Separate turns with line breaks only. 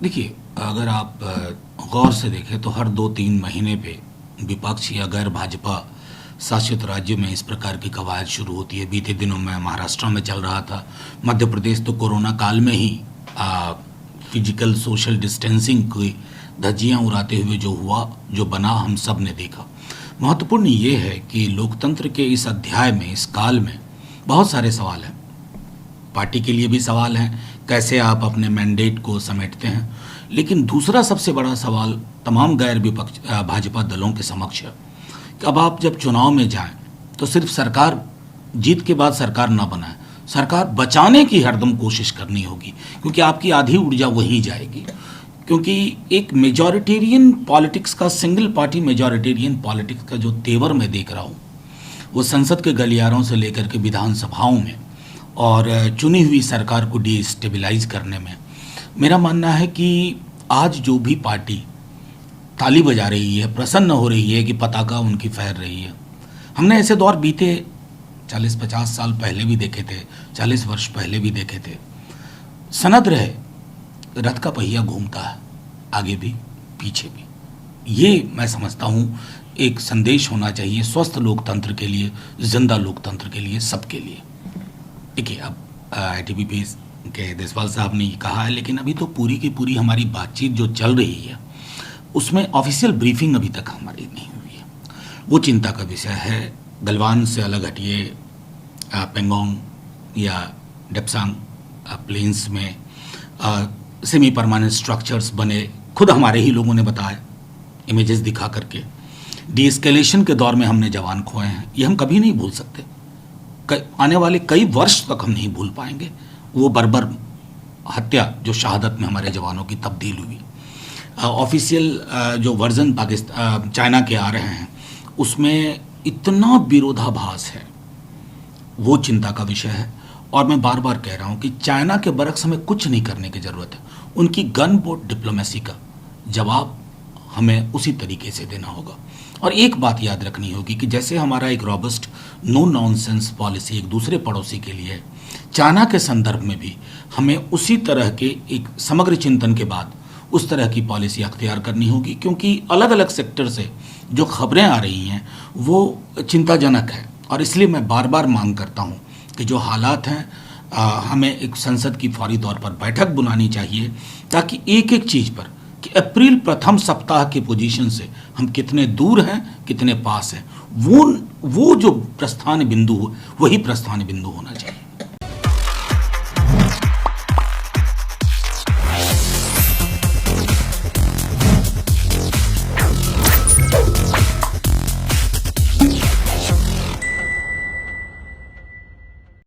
देखिए, अगर आप गौर से देखें तो हर 2-3 महीने पे विपक्ष या गैर भाजपा शासित राज्यों में इस प्रकार की कवायद शुरू होती है। बीते दिनों में महाराष्ट्र में चल रहा था, मध्य प्रदेश तो कोरोना काल में ही फिजिकल सोशल डिस्टेंसिंग की धज्जियां उड़ाते हुए जो हुआ, जो बना, हम सब ने देखा। महत्वपूर्ण ये है कि लोकतंत्र के इस अध्याय में, इस काल में बहुत सारे सवाल हैं। पार्टी के लिए भी सवाल हैं, कैसे आप अपने मैंडेट को समेटते हैं। लेकिन दूसरा सबसे बड़ा सवाल तमाम गैर विपक्ष भाजपा दलों के समक्ष है कि अब आप जब चुनाव में जाएं तो सिर्फ सरकार जीत के बाद सरकार ना बनाए, सरकार बचाने की हरदम कोशिश करनी होगी, क्योंकि आपकी आधी ऊर्जा वहीं जाएगी। क्योंकि एक मेजॉरिटेरियन पॉलिटिक्स का, सिंगल पार्टी मेजॉरिटेरियन पॉलिटिक्स का जो तेवर मैं देख रहा हूँ, वो संसद के गलियारों से लेकर के विधानसभाओं में और चुनी हुई सरकार को डिस्टेबलाइज करने में, मेरा मानना है कि आज जो भी पार्टी ताली बजा रही है, प्रसन्न हो रही है कि पताका उनकी फहर रही है। हमने ऐसे दौर बीते 40-50 साल पहले भी देखे थे, 40 वर्ष पहले भी देखे थे। सनद रहे, रथ का पहिया घूमता है, आगे भी पीछे भी। ये मैं समझता हूँ एक संदेश होना चाहिए स्वस्थ लोकतंत्र के लिए, जिंदा लोकतंत्र के लिए, सबके लिए। देखिए, अब ITBP के देसवाल साहब ने ये कहा है, लेकिन अभी तो पूरी की पूरी हमारी बातचीत जो चल रही है उसमें ऑफिशियल ब्रीफिंग अभी तक हमारी नहीं हुई है। वो चिंता का विषय है। गलवान से अलग हटिए, पेंगोंग या डेप्सांग प्लेन्स में सेमी परमानेंट स्ट्रक्चर्स बने, खुद हमारे ही लोगों ने बताया इमेजेस दिखा करके। डीएस्केलेशन के दौर में हमने जवान खोए हैं, ये हम कभी नहीं भूल सकते। आने वाले कई वर्ष तक हम नहीं भूल पाएंगे वो बर्बर हत्या जो शहादत में हमारे जवानों की तब्दील हुई। ऑफिशियल जो वर्जन पाकिस्तान चाइना के आ रहे हैं उसमें इतना विरोधाभास है, वो चिंता का विषय है। और मैं बार बार कह रहा हूँ कि चाइना के बरक्स हमें कुछ नहीं करने की ज़रूरत है। उनकी गन बोट डिप्लोमेसी का जवाब हमें उसी तरीके से देना होगा। और एक बात याद रखनी होगी कि जैसे हमारा एक रॉबस्ट नो नॉनसेंस पॉलिसी एक दूसरे पड़ोसी के लिए है, चाइना के संदर्भ में भी हमें उसी तरह के एक समग्र चिंतन के बाद उस तरह की पॉलिसी अख्तियार करनी होगी। क्योंकि अलग अलग सेक्टर से जो खबरें आ रही हैं वो चिंताजनक है। और इसलिए मैं बार बार मांग करता हूँ कि जो हालात हैं, हमें एक संसद की फौरी तौर पर बैठक बुलानी चाहिए, ताकि एक एक चीज़ पर कि अप्रैल प्रथम सप्ताह की पोजीशन से हम कितने दूर हैं, कितने पास हैं, वो जो प्रस्थान बिंदु हो, वही प्रस्थान बिंदु होना चाहिए।